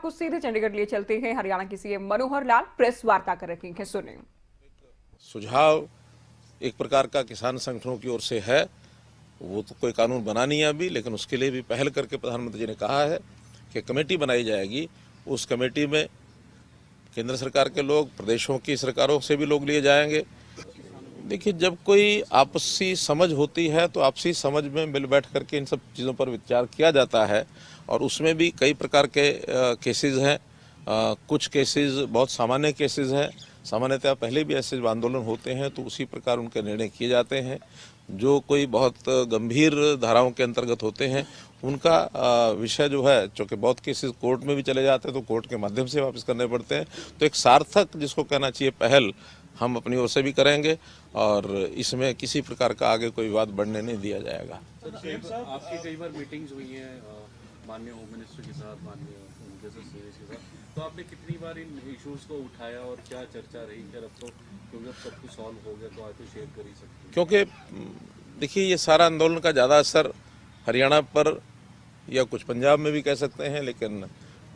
आपको सीधे चंडीगढ़ लिए चलते हैं। हरियाणा की सीएम मनोहर लाल प्रेस वार्ता कर रही हैं, सुने। सुझाव एक प्रकार का किसान संगठनों की ओर से है, वो तो कोई कानून बना नहीं है अभी, लेकिन उसके लिए भी पहल करके प्रधानमंत्री जी ने कहा है कि कमेटी बनाई जाएगी। उस कमेटी में केंद्र सरकार के लोग, प्रदेशों की सरकारों से भी लोग लिए जाएंगे। देखिए, जब कोई आपसी समझ होती है तो आपसी समझ में मिल बैठ करके इन सब चीज़ों पर विचार किया जाता है, और उसमें भी कई प्रकार के केसेस हैं। कुछ केसेस बहुत सामान्य केसेस हैं। सामान्यतः पहले भी ऐसे आंदोलन होते हैं तो उसी प्रकार उनके निर्णय किए जाते हैं। जो कोई बहुत गंभीर धाराओं के अंतर्गत होते हैं उनका विषय जो है, चूँकि बहुत केसेस कोर्ट में भी चले जाते हैं तो कोर्ट के माध्यम से वापस करने पड़ते हैं। तो एक सार्थक, जिसको कहना चाहिए, पहल हम अपनी ओर से भी करेंगे और इसमें किसी प्रकार का आगे कोई विवाद बढ़ने नहीं दिया जाएगा। आपकी कई बार मीटिंग्स हुई हैं माननीय होम मिनिस्टर के साथ, माननीय जस्टिस के साथ, तो आपने कितनी बार इन इश्यूज को उठाया और क्या चर्चा रही? क्या अब तो क्योंकि अब सब कुछ सॉल्व हो गया तो आज तो शेयर कर ही सकते हैं। क्योंकि देखिए, ये सारा आंदोलन का ज़्यादा असर हरियाणा पर या कुछ पंजाब में भी कह सकते हैं, लेकिन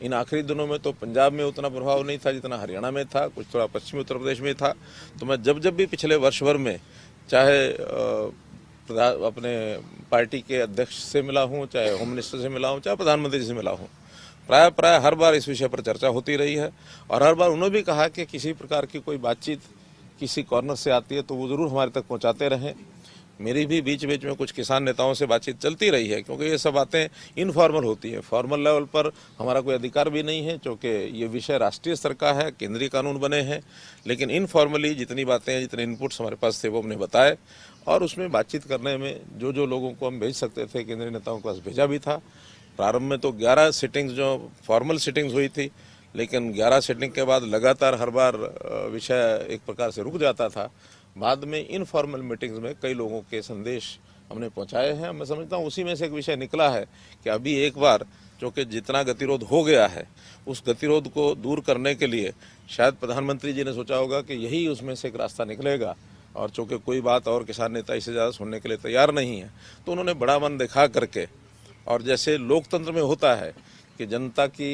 इन आखिरी दिनों में तो पंजाब में उतना प्रभाव नहीं था जितना हरियाणा में था, कुछ थोड़ा पश्चिमी उत्तर प्रदेश में था। तो मैं जब भी पिछले वर्ष भर में चाहे अपने पार्टी के अध्यक्ष से मिला हूँ, चाहे होम मिनिस्टर से मिला हूँ, चाहे प्रधानमंत्री से मिला हूँ, प्राय हर बार इस विषय पर चर्चा होती रही है। और हर बार उन्होंने भी कहा कि किसी प्रकार की कोई बातचीत किसी कॉर्नर से आती है तो वो ज़रूर हमारे तक पहुँचाते रहें। मेरी भी बीच बीच में कुछ किसान नेताओं से बातचीत चलती रही है, क्योंकि ये सब बातें इनफॉर्मल होती हैं। फॉर्मल लेवल पर हमारा कोई अधिकार भी नहीं है, क्योंकि ये विषय राष्ट्रीय स्तर का है, केंद्रीय कानून बने हैं। लेकिन इनफॉर्मली जितनी बातें हैं, जितने इनपुट्स हमारे पास थे वो हमने बताए, और उसमें बातचीत करने में जो लोगों को हम भेज सकते थे केंद्रीय नेताओं के पास भेजा भी था। प्रारंभ में तो 11 सिटिंग्स जो फॉर्मल सिटिंग्स हुई थी, लेकिन 11 सिटिंग के बाद लगातार हर बार विषय एक प्रकार से रुक जाता था। बाद में इनफॉर्मल मीटिंग्स में कई लोगों के संदेश हमने पहुंचाए हैं। मैं समझता हूं उसी में से एक विषय निकला है कि अभी एक बार चूँकि जितना गतिरोध हो गया है, उस गतिरोध को दूर करने के लिए शायद प्रधानमंत्री जी ने सोचा होगा कि यही उसमें से एक रास्ता निकलेगा। और चूँकि कोई बात और किसान नेता इससे ज़्यादा सुनने के लिए तैयार नहीं है, तो उन्होंने बड़ा मन दिखा करके, और जैसे लोकतंत्र में होता है कि जनता की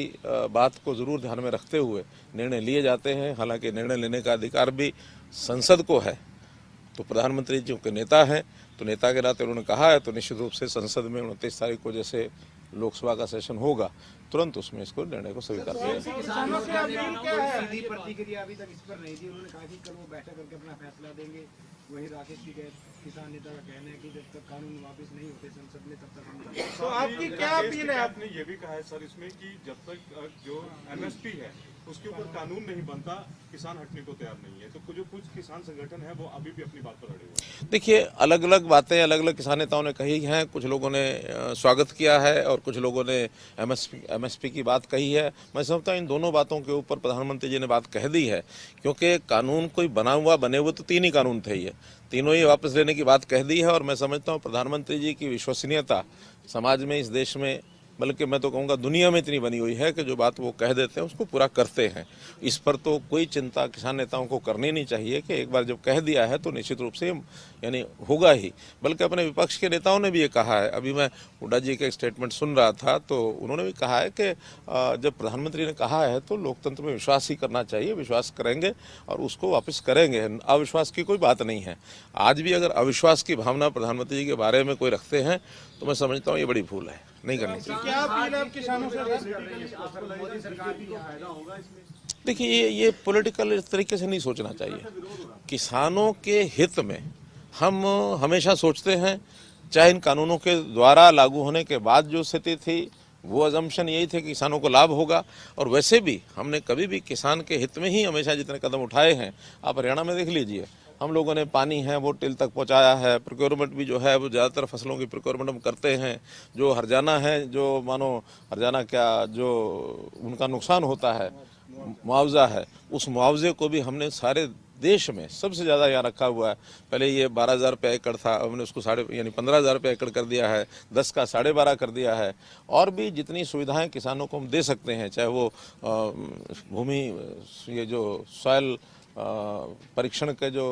बात को ज़रूर ध्यान में रखते हुए निर्णय लिए जाते हैं। हालांकि निर्णय लेने का अधिकार भी संसद को है, तो प्रधानमंत्री जी के नेता हैं, तो नेता के नाते उन्होंने कहा है, तो निश्चित रूप से संसद में 29 तारीख को जैसे लोकसभा का सेशन होगा, तुरंत उसमें इसको निर्णय को स्वीकार किया जाएगा। किसानों से सीधी प्रतिक्रिया अभी तक इस पर नहीं थी। उन्होंने कहा कि कल वो बैठक करके अपना फैसला देंगे। वही राकेश जी के किसान नेता का कहना है कि जब तक कानून वापस नहीं होते संसद में, तब तक हम। तो आपकी क्या अपील है? आपने ये भी कहा है सर इसमें कि जब तक जो एमएसपी है उसके ऊपर कानून नहीं बनता, किसान हटने को तैयार नहीं है। तो जो कुछ किसान संगठन है वो अभी भी अपनी बात पर अड़े हुए हैं। देखिए, अलग अलग बातें अलग अलग किसान नेताओं ने कही हैं। कुछ लोगों ने स्वागत किया है और कुछ लोगों ने एमएसपी की बात कही है। मैं समझता हूँ इन दोनों बातों के ऊपर प्रधानमंत्री जी ने बात कह दी है, क्योंकि कानून कोई बने हुए तो 3 ही कानून थे, ये तीनों ही वापस लेने की बात कह दी है। और मैं समझता हूँ प्रधानमंत्री जी की विश्वसनीयता समाज में, इस देश में, बल्कि मैं तो कहूँगा दुनिया में इतनी बनी हुई है कि जो बात वो कह देते हैं उसको पूरा करते हैं। इस पर तो कोई चिंता किसान नेताओं को करनी नहीं चाहिए कि एक बार जब कह दिया है तो निश्चित रूप से यानी होगा ही। बल्कि अपने विपक्ष के नेताओं ने भी ये कहा है। अभी मैं हुड्डा जी के एक स्टेटमेंट सुन रहा था तो उन्होंने भी कहा है कि जब प्रधानमंत्री ने कहा है तो लोकतंत्र में विश्वास ही करना चाहिए, विश्वास करेंगे और उसको वापस करेंगे। अविश्वास की कोई बात नहीं है। आज भी अगर अविश्वास की भावना प्रधानमंत्री जी के बारे में कोई रखते हैं तो मैं समझता हूँ ये बड़ी भूल है, नहीं करनी चाहिए। क्या अपील है किसानों से? देखिए, ये पॉलिटिकल इस तरीके से नहीं सोचना चाहिए। किसानों के हित में हम हमेशा सोचते हैं, चाहे इन कानूनों के द्वारा लागू होने के बाद जो स्थिति थी वो अजम्पशन यही थे कि किसानों को लाभ होगा। और वैसे भी हमने कभी भी किसान के हित में ही हमेशा जितने कदम उठाए हैं, आप हरियाणा में देख लीजिए, हम लोगों ने पानी है वो टिल तक पहुंचाया है। प्रोक्योरमेंट भी जो है वो ज़्यादातर फसलों की प्रोक्योरमेंट हम करते हैं। जो हरजाना है, जो मानो हरजाना क्या, जो उनका नुकसान होता है, मुआवजा है, उस मुआवजे को भी हमने सारे देश में सबसे ज़्यादा यहाँ रखा हुआ है। पहले ये 12,000 रुपये एकड़ था, हमने उसको 15,000 रुपये एकड़ कर दिया है, 10 का 12.5 कर दिया है। और भी जितनी सुविधाएं किसानों को हम दे सकते हैं, चाहे वो भूमि, ये जो सॉयल परीक्षण के जो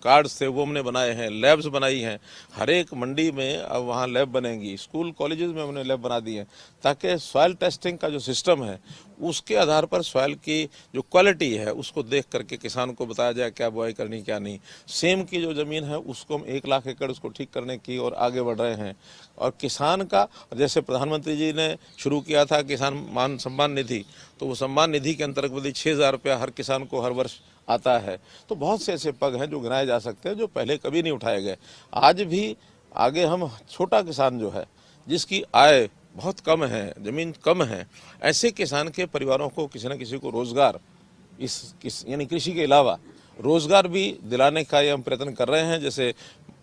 कार्ड्स थे वो हमने बनाए हैं, लैब्स बनाई हैं। हर एक मंडी में अब वहाँ लैब बनेंगी, स्कूल कॉलेजेस में हमने लैब बना दी है, ताकि सॉइल टेस्टिंग का जो सिस्टम है उसके आधार पर सॉइल की जो क्वालिटी है उसको देख करके किसान को बताया जाए क्या बुआई करनी क्या नहीं। सेम की जो ज़मीन है उसको हम 1 लाख एकड़ उसको ठीक करने की और आगे बढ़ रहे हैं। और किसान का, जैसे प्रधानमंत्री जी ने शुरू किया था किसान मान सम्मान निधि, तो वो सम्मान निधि के अंतर्गत 6,000 रुपया हर किसान को हर वर्ष आता है। तो बहुत से ऐसे पग हैं जो गिनाए जा सकते हैं जो पहले कभी नहीं उठाए गए। आज भी आगे हम छोटा किसान जो है जिसकी आय बहुत कम है, ज़मीन कम है, ऐसे किसान के परिवारों को किसी न किसी को रोज़गार यानी कृषि के अलावा रोज़गार भी दिलाने का ये हम प्रयत्न कर रहे हैं। जैसे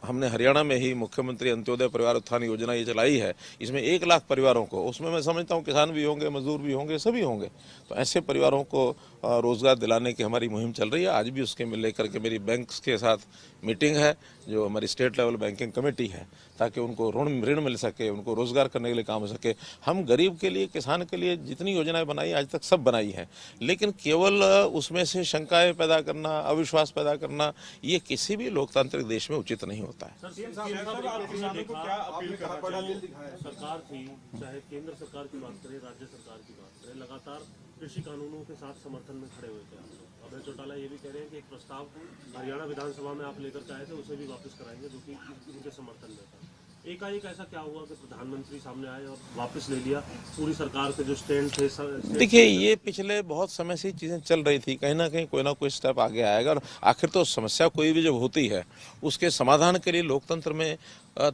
हमने हरियाणा में ही मुख्यमंत्री अंत्योदय परिवार उत्थान योजना ये चलाई है, इसमें 1 लाख परिवारों को, उसमें मैं समझता हूँ किसान भी होंगे, मजदूर भी होंगे, सभी होंगे, तो ऐसे परिवारों को रोज़गार दिलाने की हमारी मुहिम चल रही है। आज भी उसके लेकर के मेरी बैंक्स के साथ मीटिंग है, जो हमारी स्टेट लेवल बैंकिंग कमेटी है, ताकि उनको ऋण मिल सके, उनको रोज़गार करने के लिए काम हो सके। हम गरीब के लिए, किसान के लिए जितनी योजनाएं बनाई आज तक सब बनाई हैं, लेकिन केवल उसमें से शंकाएं पैदा करना, अविश्वास पैदा करना, ये किसी भी लोकतांत्रिक देश में उचित नहीं होता है। सरकार थी, चाहे केंद्र सरकार की बात करें, राज्य सरकार की बात करें, लगातार कृषि कानूनों के साथ समर्थन में खड़े हुए थे आप लोग। अभय चौटाला ये भी कह रहे हैं कि एक प्रस्ताव हरियाणा विधानसभा में आप लेकर के आए थे, उसे भी वापस कराएंगे, जो कि इनके समर्थन में था। एकाएक ऐसा क्या हुआ कि प्रधानमंत्री सामने आए और वापस ले लिया? पूरी सरकार के जो स्टैंड थे, देखिए ये पिछले बहुत समय से चीज़ें चल रही थी, कहीं ना कहीं कोई ना कोई स्टेप आगे आएगा। और आखिर तो समस्या कोई भी जब होती है उसके समाधान के लिए लोकतंत्र में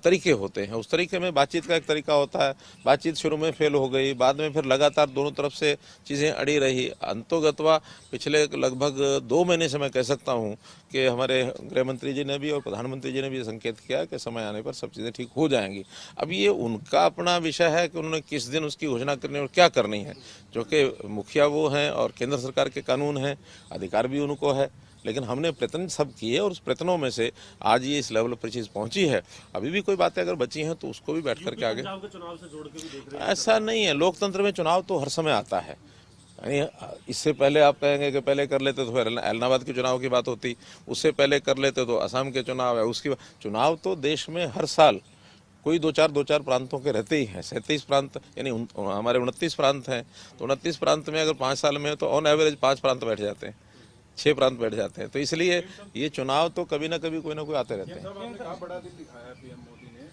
तरीके होते हैं। उस तरीके में बातचीत का एक तरीका होता है। बातचीत शुरू में फेल हो गई, बाद में फिर लगातार दोनों तरफ से चीज़ें अड़ी रही। अंतोगत्वा पिछले लगभग 2 महीने से मैं कह सकता हूँ कि हमारे गृह मंत्री जी ने भी और प्रधानमंत्री जी ने भी संकेत किया कि समय आने पर सब चीज़ें ठीक हो जाएंगी। अब ये उनका अपना विषय है कि उन्होंने किस दिन उसकी घोषणा करनी और क्या करनी है, जो कि मुखिया वो हैं और केंद्र सरकार के कानून हैं, अधिकार भी उनको है। लेकिन हमने प्रयत्न सब किए और उस प्रयत्नों में से आज ये इस लेवल पर चीज़ पहुंची है। अभी भी कोई बातें अगर बची हैं तो उसको भी बैठ करके आगे, चुनाव से जोड़ के भी देख रहे हैं। ऐसा नहीं है। लोकतंत्र में चुनाव तो हर समय आता है। यानी इससे पहले आप कहेंगे कि पहले कर लेते तो फिर इलाहाबाद के चुनाव की बात होती, उससे पहले कर लेते तो असम के चुनाव है, उसकी चुनाव तो देश में हर साल कोई 2-4 प्रांतों के रहते ही हैं। 37 प्रांत यानी हमारे 29 प्रांत हैं, तो 29 प्रांत में अगर 5 साल में तो ऑन एवरेज 5 प्रांत बैठ जाते हैं, 6 प्रांत बैठ जाते हैं। तो इसलिए ये चुनाव तो कभी ना कभी कोई ना कोई आते रहते हैं। बड़ा दिल दिखाया पीएम मोदी ने,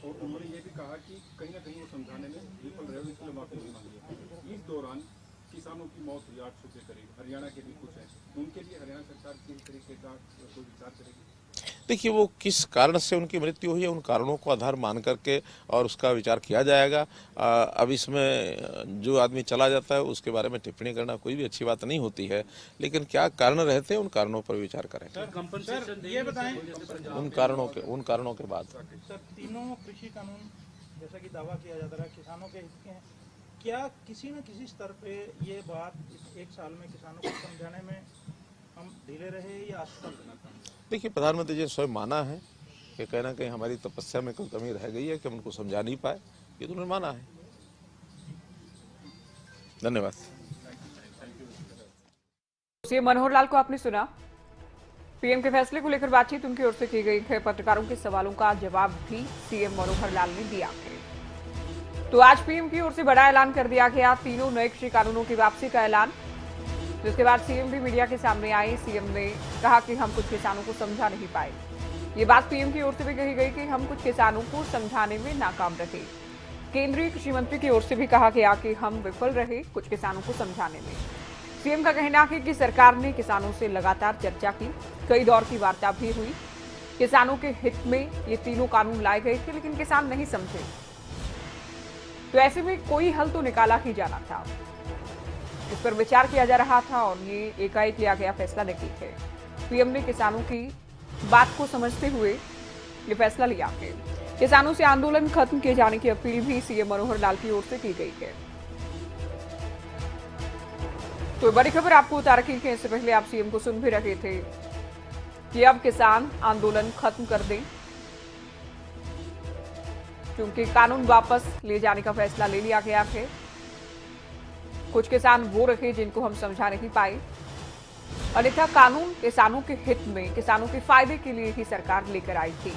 और उन्होंने ये भी कहा कि कहीं ना कहीं वो समझाने में विफल रहे, इसलिए माफी नहीं मांगी। इस दौरान किसानों की मौत हुई 800 के करीब, हरियाणा के भी कुछ है, उनके लिए हरियाणा सरकार किस तरीके का कोई विचार करेगी? देखिए वो किस कारण से उनकी मृत्यु हुई है, उन कारणों को आधार मान करके और उसका विचार किया जाएगा। अब इसमें जो आदमी चला जाता है उसके बारे में टिप्पणी करना कोई भी अच्छी बात नहीं होती है, लेकिन क्या कारण रहते हैं उन कारणों पर विचार करेंगे। ये बताएं उन कारणों के बाद सर, तीनों कृषि कानून जैसा कि दावा किया जाता है किसानों के हित के हैं, क्या किसी न किसी स्तर पे ये बात इस 1 साल में किसानों को समझाने में हम ढीले रहे या असफल रहना था? देखिए प्रधानमंत्री जी ने स्वयं माना है कि कहीं ना कहीं हमारी तपस्या में कोई कमी रह गई है कि हम उनको समझा नहीं पाए, ये तो उन्होंने माना है। धन्यवाद। सीएम मनोहर लाल को आपने सुना। पीएम के फैसले को लेकर बातचीत उनकी ओर से की गई है। पत्रकारों के सवालों का जवाब भी सीएम मनोहर लाल ने दिया है। तो आज पीएम की ओर से बड़ा ऐलान कर दिया गया, तीनों नए कृषि कानूनों की वापसी का ऐलान। जिसके बाद सीएम भी मीडिया के सामने आए। सीएम ने कहा कि हम कुछ किसानों को समझा नहीं पाए। ये बात पीएम की ओर से भी कही गई कि हम कुछ किसानों को समझाने में नाकाम रहे। केंद्रीय कृषि मंत्री की ओर से भी कहा गया कि हम विफल रहे कुछ किसानों को समझाने में। सीएम का कहना है कि सरकार ने किसानों से लगातार चर्चा की, कई दौर की वार्ता भी हुई। किसानों के हित में ये तीनों कानून लाए गए थे, लेकिन किसान नहीं समझे। तो ऐसे में कोई हल तो निकाला ही जाना था। इस पर विचार किया जा रहा था और ये एकाएक लिया गया फैसला नहीं है। पीएम ने किसानों की बात को समझते हुए ये फैसला लिया है। किसानों से आंदोलन खत्म किए जाने की अपील भी सीएम मनोहर लाल की ओर से की गई है। तो बड़ी खबर आपको बता रखी है, इससे पहले आप सीएम को सुन भी रहे थे कि अब किसान आंदोलन खत्म कर दें, क्योंकि कानून वापस ले जाने का फैसला ले लिया गया है। कुछ किसान वो रहे जिनको हम समझा नहीं पाए, अन्यथा कानून किसानों के हित में, किसानों के फायदे के लिए ही सरकार लेकर आई थी।